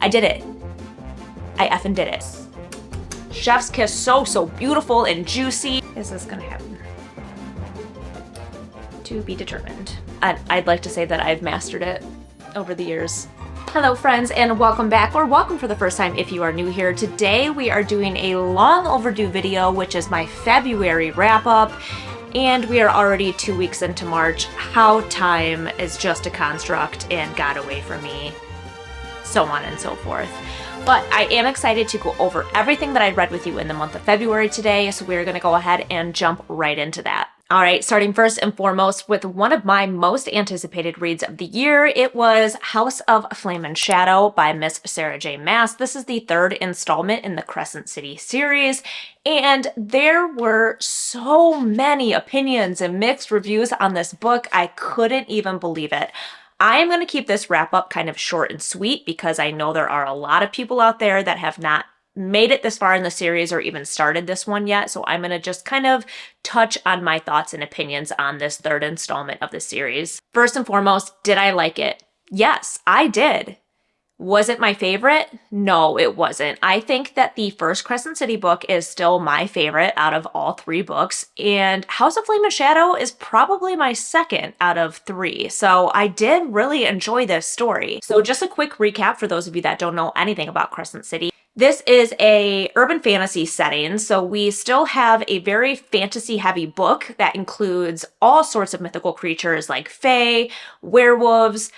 I did it. I effing did it. Chef's kiss, so beautiful and juicy. Is this gonna happen? To be determined. I'd like to say that I've mastered it over the years. Hello friends, and welcome back, or welcome for the first time if you are new here. Today we are doing a long overdue video, which is my February wrap up, and we are already 2 weeks into March. How time is just a construct and got away from me, so on and so forth. But I am excited to go over everything that I read with you in the month of February today, so we're gonna go ahead and jump right into that. All right, starting first and foremost with one of my most anticipated reads of the year. It was House of Flame and Shadow by Miss Sarah J. Maas. This is the third installment in the Crescent City series, and there were so many opinions and mixed reviews on this book. I couldn't even believe it. I am going to keep this wrap up kind of short and sweet because I know there are a lot of people out there that have not made it this far in the series or even started this one yet. So I'm going to just kind of touch on my thoughts and opinions on this third installment of the series. First and foremost, did I like it? Yes, I did. Was it my favorite? No, it wasn't. I think that the first Crescent City book is still my favorite out of all three books, and House of Flame and Shadow is probably my second out of three. So I did really enjoy this story. So just a quick recap for those of you that don't know anything about Crescent City. This is a urban fantasy setting, so we still have a very fantasy-heavy book that includes all sorts of mythical creatures like fae, werewolves,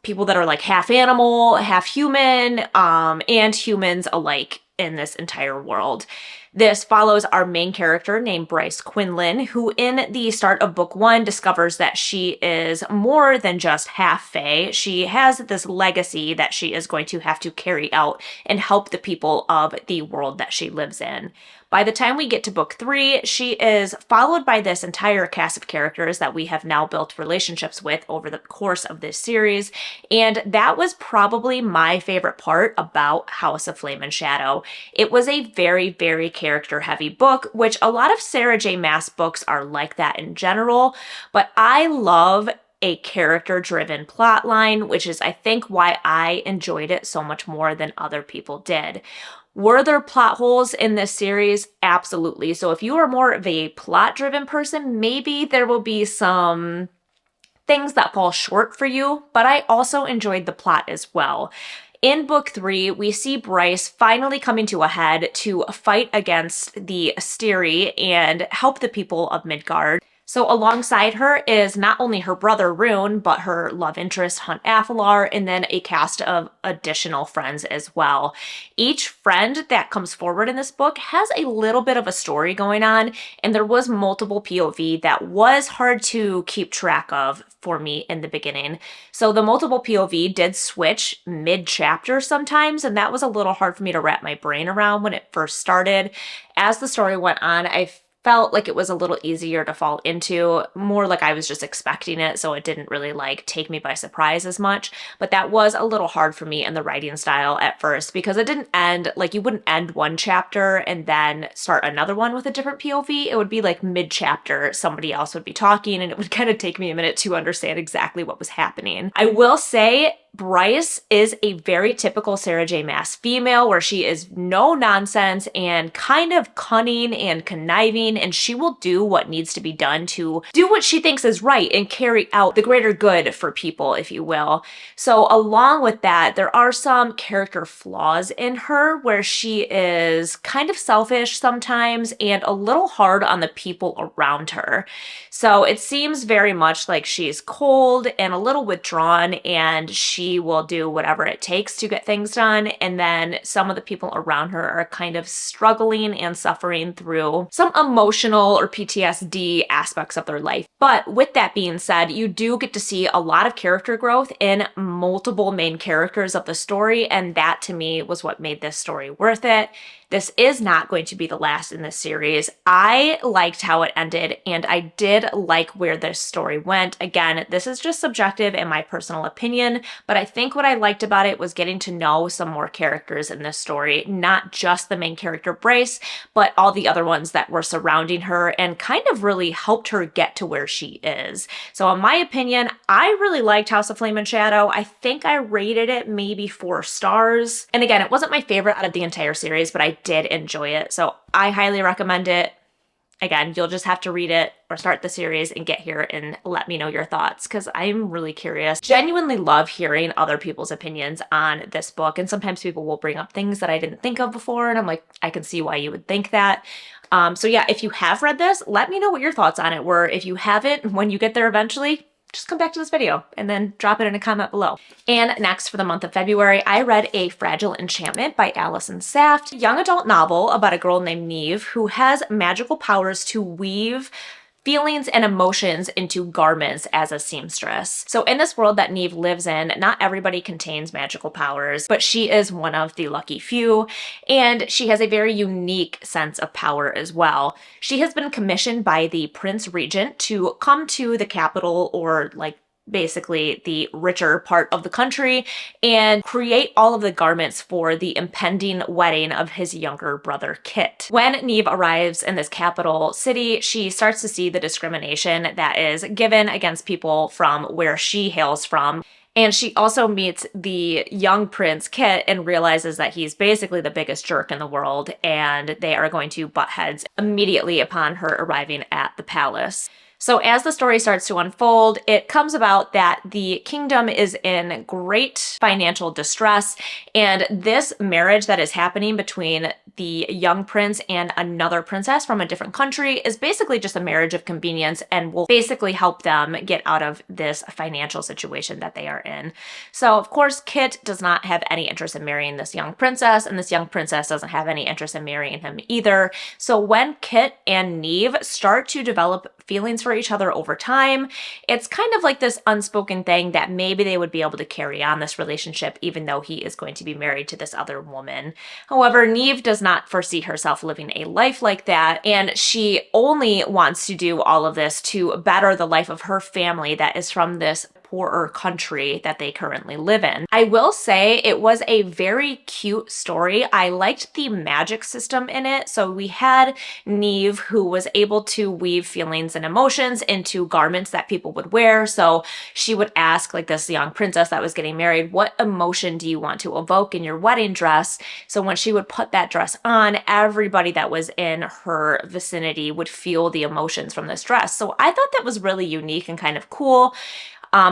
people that are like half animal, half human, and humans alike in this entire world. This follows our main character named Bryce Quinlan, who in the start of book one discovers that she is more than just half fae. She has this legacy that she is going to have to carry out and help the people of the world that she lives in. By the time we get to book three, she is followed by this entire cast of characters that we have now built relationships with over the course of this series, and that was probably my favorite part about House of Flame and Shadow. It was a very, very character-heavy book, which a lot of Sarah J. Maas books are like that in general, but I love a character-driven plot line, which is, I think, why I enjoyed it so much more than other people did. Were there plot holes in this series? Absolutely. So if you are more of a plot-driven person, maybe there will be some things that fall short for you, but I also enjoyed the plot as well. In book three, we see Bryce finally coming to a head to fight against the Asteri and help the people of Midgard. So alongside her is not only her brother Rune, but her love interest Hunt Athalar, and then a cast of additional friends as well. Each friend that comes forward in this book has a little bit of a story going on, and there was multiple POV that was hard to keep track of for me in the beginning. So the multiple POV did switch mid-chapter sometimes, and that was a little hard for me to wrap my brain around when it first started. As the story went on, I felt like it was a little easier to fall into, more like I was just expecting it, so it didn't really like take me by surprise as much. But that was a little hard for me in the writing style at first, because it didn't end, like you wouldn't end one chapter and then start another one with a different POV. It would be like mid-chapter, somebody else would be talking, and it would kind of take me a minute to understand exactly what was happening. I will say, Bryce is a very typical Sarah J. Maas female, where she is no nonsense and kind of cunning and conniving, and she will do what needs to be done to do what she thinks is right and carry out the greater good for people, if you will. So along with that, there are some character flaws in her where she is kind of selfish sometimes and a little hard on the people around her. So it seems very much like she's cold and a little withdrawn, and she will do whatever it takes to get things done. And then some of the people around her are kind of struggling and suffering through some emotional or PTSD aspects of their life. But with that being said, you do get to see a lot of character growth in multiple main characters of the story. And that to me was what made this story worth it. This is not going to be the last in this series. I liked how it ended, and I did like where this story went. Again, this is just subjective and my personal opinion, but I think what I liked about it was getting to know some more characters in this story, not just the main character Brace, but all the other ones that were surrounding her and kind of really helped her get to where she is. So in my opinion, I really liked House of Flame and Shadow. I think I rated it maybe 4 stars. And again, it wasn't my favorite out of the entire series, but I did enjoy it. So I highly recommend it. Again, you'll just have to read it or start the series and get here and let me know your thoughts because I'm really curious. Genuinely love hearing other people's opinions on this book, and sometimes people will bring up things that I didn't think of before, and I'm like, I can see why you would think that. So yeah, if you have read this, let me know what your thoughts on it were. If you haven't, when you get there eventually, just come back to this video and then drop it in a comment below. And next, for the month of February, I read A Fragile Enchantment by Allison Saft, a young adult novel about a girl named Neve who has magical powers to weave feelings and emotions into garments as a seamstress. So in this world that Neve lives in, not everybody contains magical powers, but she is one of the lucky few, and she has a very unique sense of power as well. She has been commissioned by the Prince Regent to come to the capital, or like basically the richer part of the country, and create all of the garments for the impending wedding of his younger brother Kit. When Neve arrives in this capital city, she starts to see the discrimination that is given against people from where she hails from. And she also meets the young prince Kit and realizes that he's basically the biggest jerk in the world, and they are going to butt heads immediately upon her arriving at the palace. So as the story starts to unfold, it comes about that the kingdom is in great financial distress, and this marriage that is happening between the young prince and another princess from a different country is basically just a marriage of convenience and will basically help them get out of this financial situation that they are in. So of course, Kit does not have any interest in marrying this young princess, and this young princess doesn't have any interest in marrying him either. So when Kit and Neve start to develop feelings for each other over time, it's kind of like this unspoken thing that maybe they would be able to carry on this relationship even though he is going to be married to this other woman. However, Neve does not foresee herself living a life like that, and she only wants to do all of this to better the life of her family that is from this poorer country that they currently live in. I will say it was a very cute story. I liked the magic system in it. So we had Neve, who was able to weave feelings and emotions into garments that people would wear. So she would ask like this young princess that was getting married, what emotion do you want to evoke in your wedding dress? So when she would put that dress on, everybody that was in her vicinity would feel the emotions from this dress. So I thought that was really unique and kind of cool.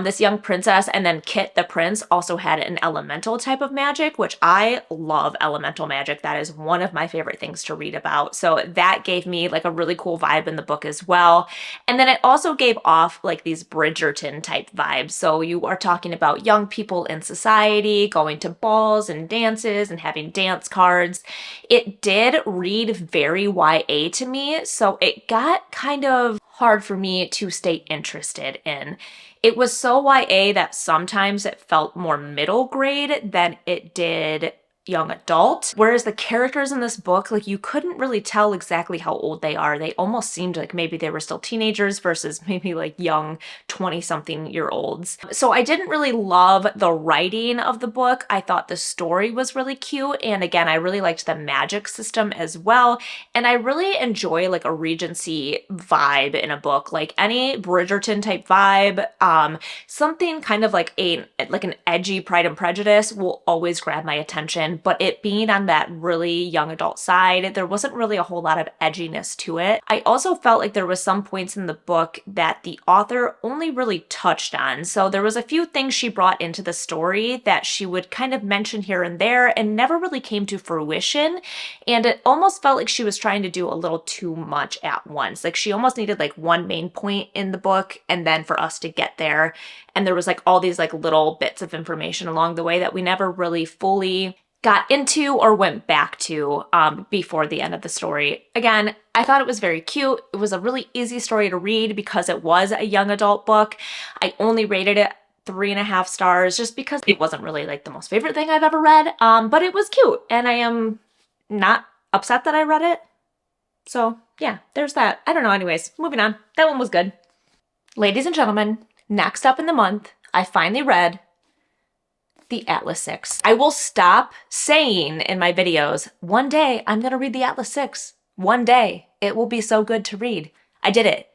This young princess and then Kit the prince also had an elemental type of magic, which I love elemental magic. That is one of my favorite things to read about. So that gave me like a really cool vibe in the book as well. And then it also gave off like these Bridgerton type vibes. So you are talking about young people in society going to balls and dances and having dance cards. It did read very YA to me, so it got kind of hard for me to stay interested in. It was so YA that sometimes it felt more middle grade than it did young adult. Whereas the characters in this book, like you couldn't really tell exactly how old they are. They almost seemed like maybe they were still teenagers versus maybe like young 20-something-year-olds. So I didn't really love the writing of the book. I thought the story was really cute. And again, I really liked the magic system as well. And I really enjoy like a Regency vibe in a book, like any Bridgerton type vibe. Something kind of like an edgy Pride and Prejudice will always grab my attention. But it being on that really young adult side, there wasn't really a whole lot of edginess to it. I also felt like there was some points in the book that the author only really touched on. So there was a few things she brought into the story that she would kind of mention here and there and never really came to fruition. And it almost felt like she was trying to do a little too much at once. Like she almost needed like one main point in the book and then for us to get there. And there was like all these like little bits of information along the way that we never really fully got into or went back to before the end of the story. Again, I thought it was very cute. It was a really easy story to read because it was a young adult book. I only rated it 3.5 stars just because it wasn't really like the most favorite thing I've ever read, but it was cute and I am not upset that I read it. So yeah, there's that. I don't know. Anyways, moving on. That one was good. Ladies and gentlemen, next up in the month, I finally read The Atlas Six. I will stop saying in my videos, one day I'm gonna read the Atlas Six. One day. It will be so good to read. I did it.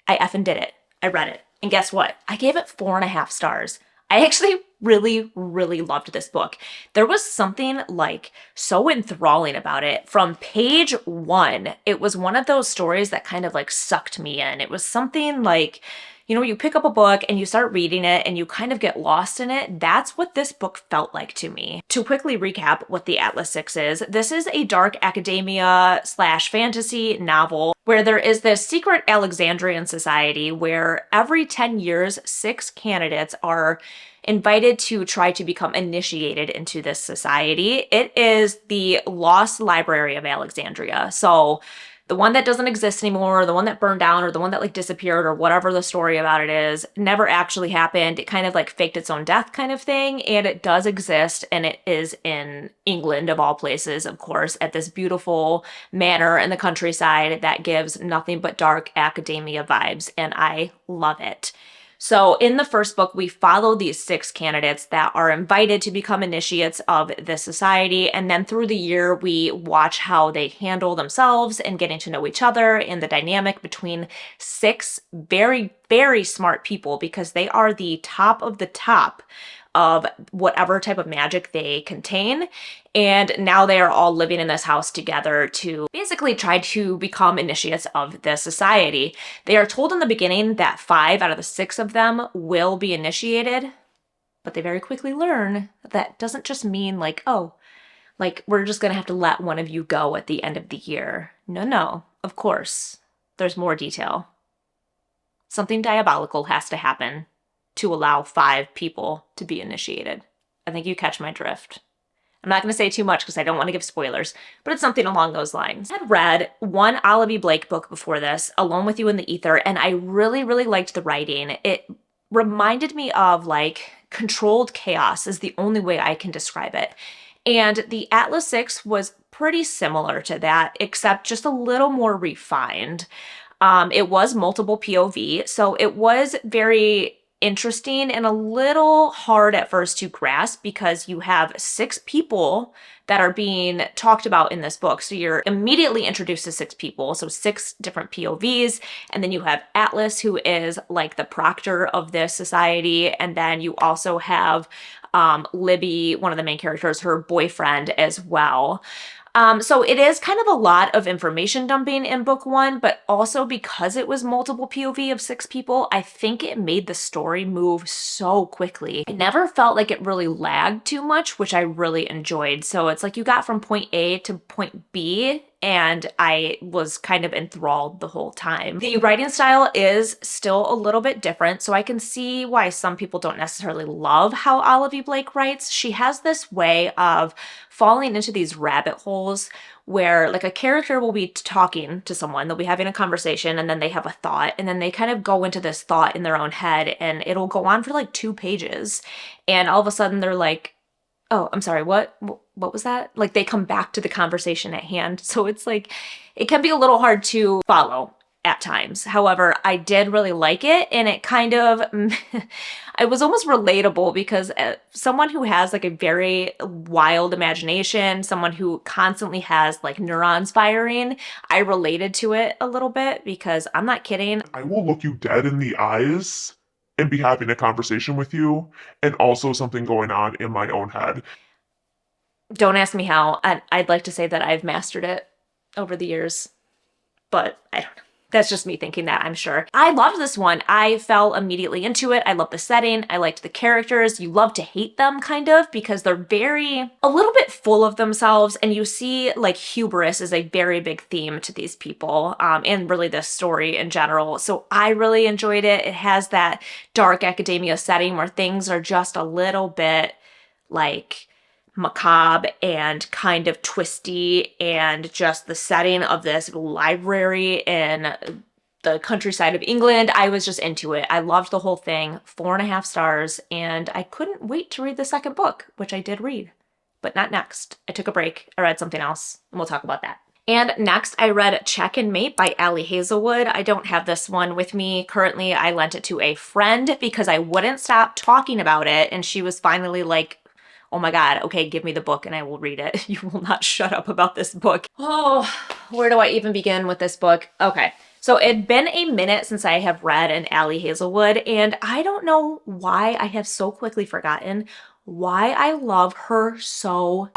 I effing did it. I read it. And guess what? I gave it 4.5 stars. I actually really, really loved this book. There was something like so enthralling about it. From page 1, it was one of those stories that kind of like sucked me in. It was something like, you know, you pick up a book and you start reading it and you kind of get lost in it. That's what this book felt like to me. To quickly recap what the Atlas Six is, this is a dark academia / fantasy novel where there is this secret Alexandrian society where every 10 years, 6 candidates are invited to try to become initiated into this society. It is the Lost Library of Alexandria. So the one that doesn't exist anymore, the one that burned down, or the one that like disappeared, or whatever the story about it is, never actually happened. It kind of like faked its own death kind of thing. And it does exist, and it is in England of all places, of course, at this beautiful manor in the countryside that gives nothing but dark academia vibes. And I love it. So in the first book, we follow these 6 candidates that are invited to become initiates of this society. And then through the year, we watch how they handle themselves and getting to know each other and the dynamic between 6 very, very smart people, because they are the top of the top of whatever type of magic they contain. And now they are all living in this house together to basically try to become initiates of this society. They are told in the beginning that 5 out of the 6 of them will be initiated, but they very quickly learn that doesn't just mean like, oh, like we're just gonna have to let one of you go at the end of the year. No, of course, there's more detail. Something diabolical has to happen to allow 5 people to be initiated. I think you catch my drift. I'm not going to say too much because I don't want to give spoilers, but it's something along those lines. I had read one Olive E. Blake book before this, Alone with You in the Ether, and I really, really liked the writing. It reminded me of like controlled chaos is the only way I can describe it. And the Atlas Six was pretty similar to that, except just a little more refined. It was multiple POV, so it was very interesting and a little hard at first to grasp because you have 6 people that are being talked about in this book. So you're immediately introduced to 6 people, so 6 different POVs. And then you have Atlas, who is like the proctor of this society. And then you also have Libby, one of the main characters, her boyfriend as well. So it is kind of a lot of information dumping in book 1, but also because it was multiple POV of 6 people, I think it made the story move so quickly. It never felt like it really lagged too much, which I really enjoyed. So it's like you got from point A to point B, and I was kind of enthralled the whole time. The writing style is still a little bit different, so I can see why some people don't necessarily love how Olive E. Blake writes. She has this way of falling into these rabbit holes where like a character will be talking to someone, they'll be having a conversation, and then they have a thought, and then they kind of go into this thought in their own head, and it'll go on for like 2 pages, and all of a sudden they're like, oh, I'm sorry, what was that? Like they come back to the conversation at hand. So it's like, it can be a little hard to follow at times. However, I did really like it, and it kind of, it was almost relatable because someone who has like a very wild imagination, someone who constantly has like neurons firing, I related to it a little bit because I'm not kidding. I will look you dead in the eyes and be having a conversation with you, and also something going on in my own head. Don't ask me how. I'd like to say that I've mastered it over the years, but I don't know. That's just me thinking that, I'm sure. I loved this one. I fell immediately into it. I love the setting. I liked the characters. You love to hate them, kind of, because they're a little bit full of themselves, and you see like hubris is a very big theme to these people, and really this story in general. So I really enjoyed it. It has that dark academia setting where things are just a little bit like macabre and kind of twisty, and just the setting of this library in the countryside of England. I was just into it. I loved the whole thing. 4.5 stars, and I couldn't wait to read the second book, which I did read, but not next. I took a break. I read something else, and we'll talk about that. And next I read Check and Mate by Allie Hazelwood. I don't have this one with me currently. I lent it to a friend because I wouldn't stop talking about it, and she was finally like, oh my God, okay, give me the book and I will read it. You will not shut up about this book. Oh, where do I even begin with this book? Okay. So it'd been a minute since I have read an Allie Hazelwood, and I don't know why I have so quickly forgotten why I love her so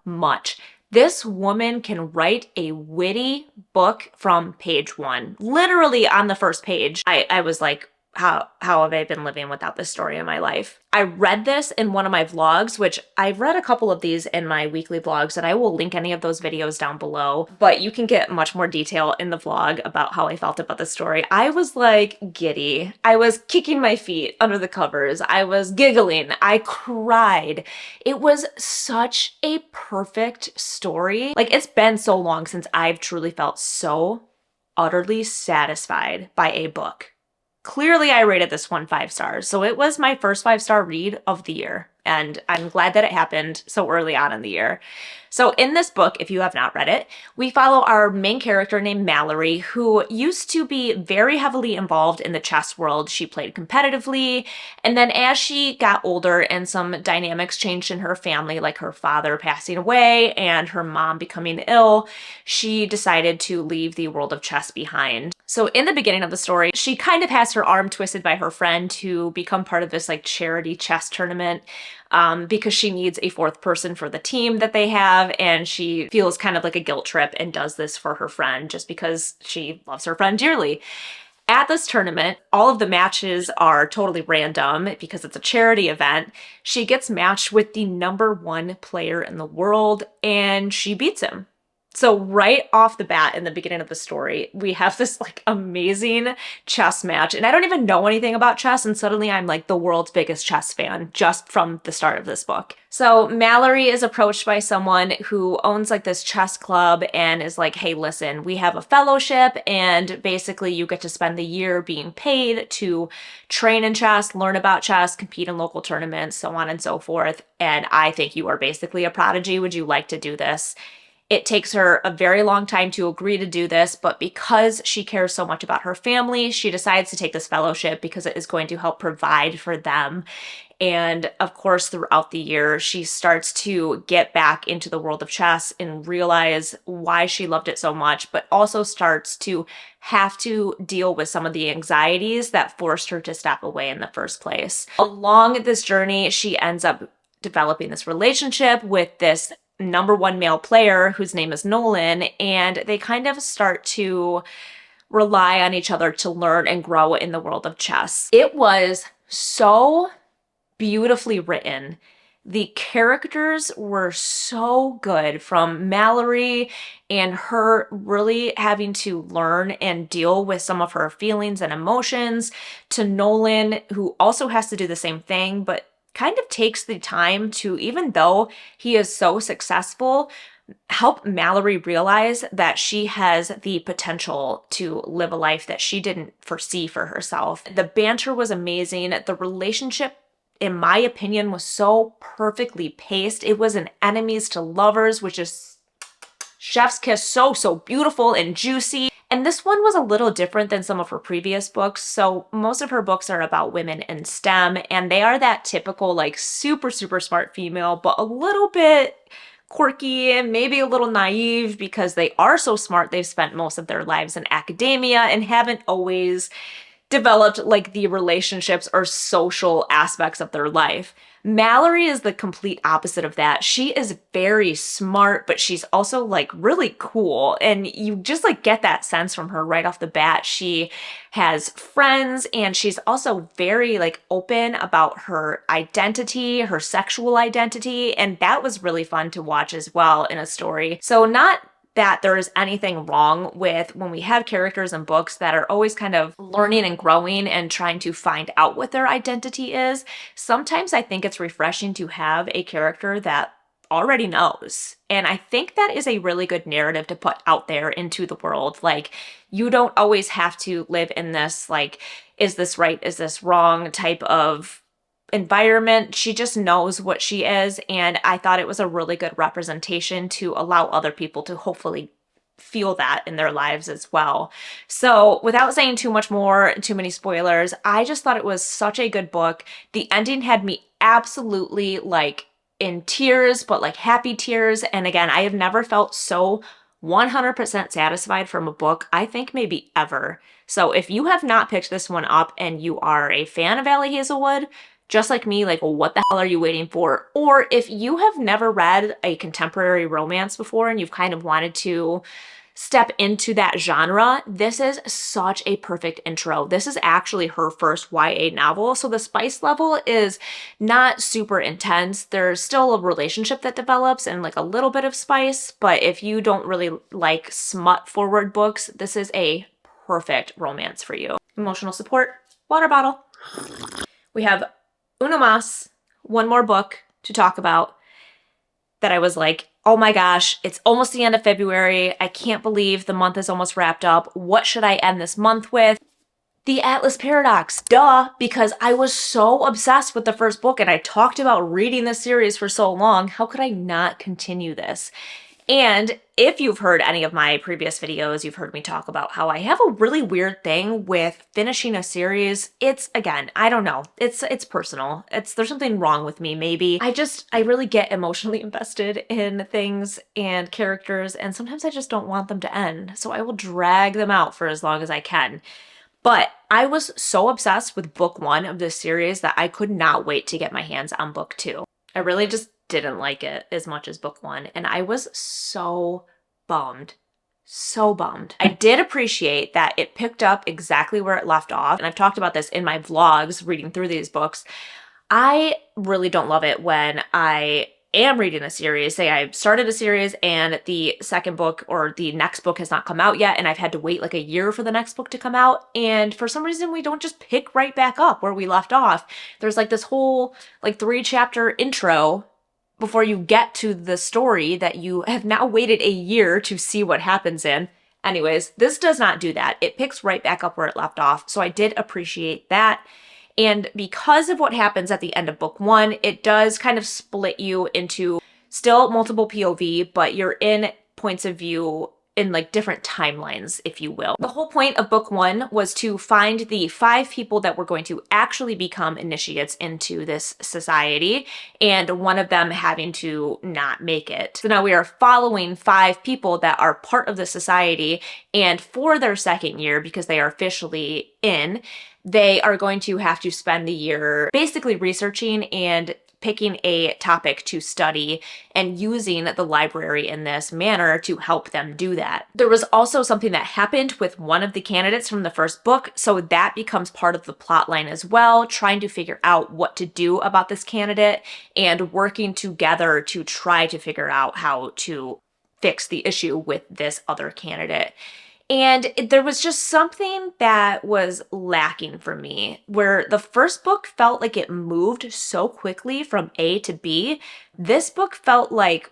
much. This woman can write a witty book from page one. Literally on the first page, I was like, how have I been living without this story in my life? I read this in one of my vlogs, which I've read a couple of these in my weekly vlogs, and I will link any of those videos down below, but you can get much more detail in the vlog about how I felt about the story. I was like giddy. I was kicking my feet under the covers. I was giggling. I cried. It was such a perfect story. Like, it's been so long since I've truly felt so utterly satisfied by a book. Clearly, I rated this one 5 stars, so it was my first 5-star read of the year, and I'm glad that it happened so early on in the year. So in this book, if you have not read it, we follow our main character named Mallory, who used to be very heavily involved in the chess world. She played competitively, and then as she got older and some dynamics changed in her family, like her father passing away and her mom becoming ill, she decided to leave the world of chess behind. So in the beginning of the story, she kind of has her arm twisted by her friend to become part of this like charity chess tournament because she needs a 4th person for the team that they have, and she feels kind of like a guilt trip and does this for her friend just because she loves her friend dearly. At this tournament, all of the matches are totally random because it's a charity event. She gets matched with the #1 player in the world, and she beats him. So right off the bat in the beginning of the story, we have this like amazing chess match, and I don't even know anything about chess, and suddenly I'm like the world's biggest chess fan just from the start of this book. So Mallory is approached by someone who owns like this chess club and is like, hey, listen, we have a fellowship, and basically you get to spend the year being paid to train in chess, learn about chess, compete in local tournaments, so on and so forth. And I think you are basically a prodigy. Would you like to do this? It takes her a very long time to agree to do this, but because she cares so much about her family, she decides to take this fellowship because it is going to help provide for them. And of course, throughout the year, she starts to get back into the world of chess and realize why she loved it so much, but also starts to have to deal with some of the anxieties that forced her to step away in the first place. Along this journey, she ends up developing this relationship with this #1 male player whose name is Nolan, and they kind of start to rely on each other to learn and grow in the world of chess. It was so beautifully written. The characters were so good, from Mallory and her really having to learn and deal with some of her feelings and emotions, to Nolan, who also has to do the same thing, but kind of takes the time to, even though he is so successful, help Mallory realize that she has the potential to live a life that she didn't foresee for herself. The banter was amazing. The relationship, in my opinion, was so perfectly paced. It was an enemies to lovers, which is chef's kiss, so beautiful and juicy. And this one was a little different than some of her previous books. So most of her books are about women in STEM, and they are that typical like super smart female, but a little bit quirky and maybe a little naive because they are so smart. They've spent most of their lives in academia and haven't always developed like the relationships or social aspects of their life. Mallory is the complete opposite of that. She is very smart, but she's also like really cool. And you just like get that sense from her right off the bat. She has friends, and she's also very like open about her identity, her sexual identity. And that was really fun to watch as well in a story. So not that there is anything wrong with when we have characters in books that are always kind of learning and growing and trying to find out what their identity is. Sometimes I think it's refreshing to have a character that already knows. And I think that is a really good narrative to put out there into the world. Like, you don't always have to live in this, like, is this right, is this wrong type of environment. She just knows what she is, and I thought it was a really good representation to allow other people to hopefully feel that in their lives as well. So without saying too much more, too many spoilers, I just thought it was such a good book. The ending had me absolutely like in tears, but like happy tears. And again, I have never felt so 100% satisfied from a book, I think maybe ever. So if you have not picked this one up and you are a fan of Allie Hazelwood, just like me, like what the hell are you waiting for? Or if you have never read a contemporary romance before and you've kind of wanted to step into that genre, this is such a perfect intro. This is actually her first YA novel, so the spice level is not super intense. There's still a relationship that develops and like a little bit of spice, but if you don't really like smut forward books, this is a perfect romance for you. Emotional support, water bottle. We have Uno Mas, one more book to talk about that I was like, oh my gosh, it's almost the end of February. I can't believe the month is almost wrapped up. What should I end this month with? The Atlas Paradox, duh, because I was so obsessed with the first book and I talked about reading this series for so long. How could I not continue this? And if you've heard any of my previous videos, you've heard me talk about how I have a really weird thing with finishing a series. It's, again, I don't know. It's personal. There's something wrong with me, maybe. I really get emotionally invested in things and characters, and sometimes I just don't want them to end. So I will drag them out for as long as I can. But I was so obsessed with book 1 of this series that I could not wait to get my hands on book 2. I really just didn't like it as much as book 1, and I was so bummed. So bummed. I did appreciate that it picked up exactly where it left off, and I've talked about this in my vlogs reading through these books. I really don't love it when I am reading a series, say I started a series and the second book or the next book has not come out yet and I've had to wait like a year for the next book to come out, and for some reason we don't just pick right back up where we left off. There's like this whole like 3-chapter intro before you get to the story that you have now waited a year to see what happens in. Anyways, this does not do that. It picks right back up where it left off, so I did appreciate that. And because of what happens at the end of book 1, it does kind of split you into still multiple POV, but you're in points of view in like different timelines, if you will. The whole point of book 1 was to find the 5 people that were going to actually become initiates into this society, and one of them having to not make it. So now we are following 5 people that are part of the society, and for their second year, because they are officially in, they are going to have to spend the year basically researching and picking a topic to study and using the library in this manner to help them do that. There was also something that happened with one of the candidates from the first book, so that becomes part of the plot line as well, trying to figure out what to do about this candidate and working together to try to figure out how to fix the issue with this other candidate. And there was just something that was lacking for me, where the first book felt like it moved so quickly from A to B. This book felt like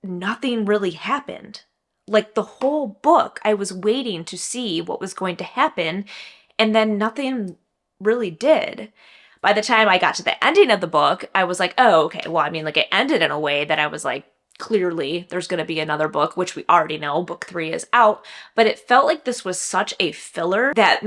nothing really happened. Like the whole book, I was waiting to see what was going to happen, and then nothing really did. By the time I got to the ending of the book, I was like, oh, okay, well, I mean, like it ended in a way that I was like, clearly there's going to be another book, which we already know book 3 is out, but it felt like this was such a filler that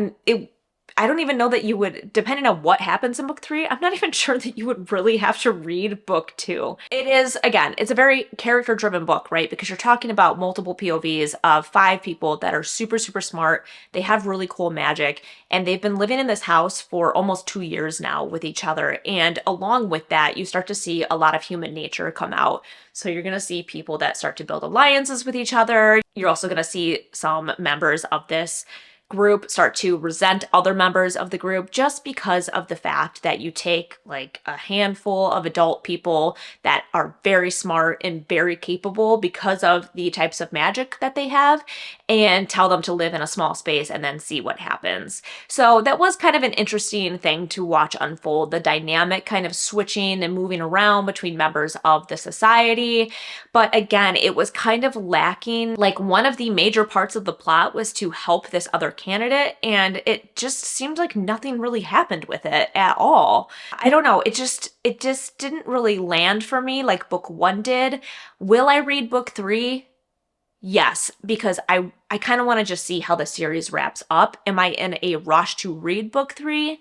I don't even know that you would, depending on what happens in book 3, I'm not even sure that you would really have to read book 2. It is, again, it's a very character-driven book, right? Because you're talking about multiple POVs of 5 people that are super, super smart. They have really cool magic, and they've been living in this house for almost 2 years now with each other. And along with that, you start to see a lot of human nature come out. So you're going to see people that start to build alliances with each other. You're also going to see some members of this group start to resent other members of the group just because of the fact that you take like a handful of adult people that are very smart and very capable because of the types of magic that they have and tell them to live in a small space and then see what happens. So that was kind of an interesting thing to watch unfold, the dynamic kind of switching and moving around between members of the society. But again, it was kind of lacking. Like one of the major parts of the plot was to help this other candidate, and it just seemed like nothing really happened with it at all. I don't know, it just didn't really land for me like book 1 did. Will I read book 3? Yes, because I kind of want to just see how the series wraps up. Am I in a rush to read book 3?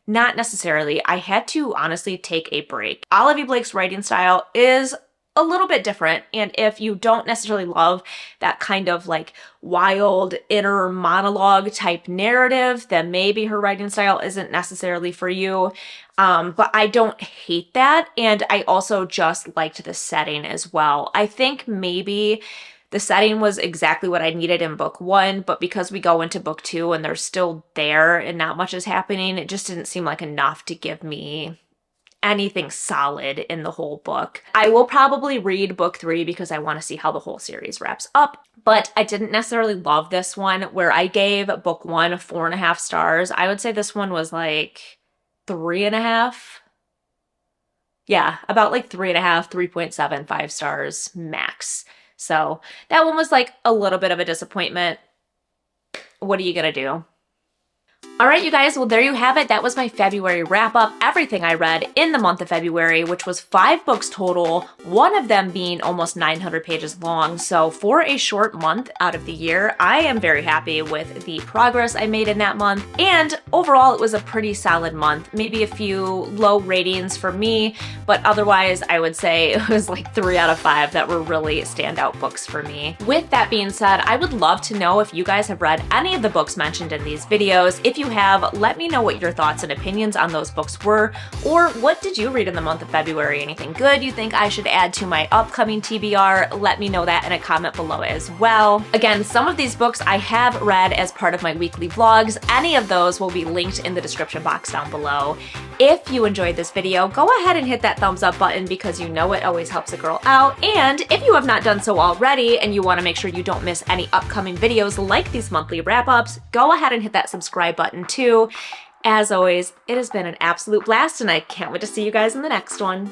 Not necessarily. I had to honestly take a break. Olivia Blake's writing style is a little bit different, and if you don't necessarily love that kind of like wild inner monologue type narrative, then maybe her writing style isn't necessarily for you. But I don't hate that, and I also just liked the setting as well. I think maybe the setting was exactly what I needed in book 1, but because we go into book 2 and they're still there and not much is happening, it just didn't seem like enough to give me anything solid in the whole book. I will probably read book 3 because I want to see how the whole series wraps up, but I didn't necessarily love this one. Where I gave book 1 4.5 stars, I would say this one was like 3.5. Yeah, about like 3.5, 3.75 stars max. So that one was like a little bit of a disappointment. What are you gonna do? All right, you guys, well, there you have it. That was my February wrap up, everything I read in the month of February, which was 5 books total, one of them being almost 900 pages long. So for a short month out of the year, I am very happy with the progress I made in that month. And overall, it was a pretty solid month. Maybe a few low ratings for me, but otherwise, I would say it was like 3 out of 5 that were really standout books for me. With that being said, I would love to know if you guys have read any of the books mentioned in these videos. If you have, let me know what your thoughts and opinions on those books were, or what did you read in the month of February? Anything good you think I should add to my upcoming TBR? Let me know that in a comment below as well. Again, some of these books I have read as part of my weekly vlogs. Any of those will be linked in the description box down below. If you enjoyed this video, go ahead and hit that thumbs up button because you know it always helps a girl out. And if you have not done so already and you want to make sure you don't miss any upcoming videos like these monthly wrap-ups, go ahead and hit that subscribe button too. As always, it has been an absolute blast and I can't wait to see you guys in the next one.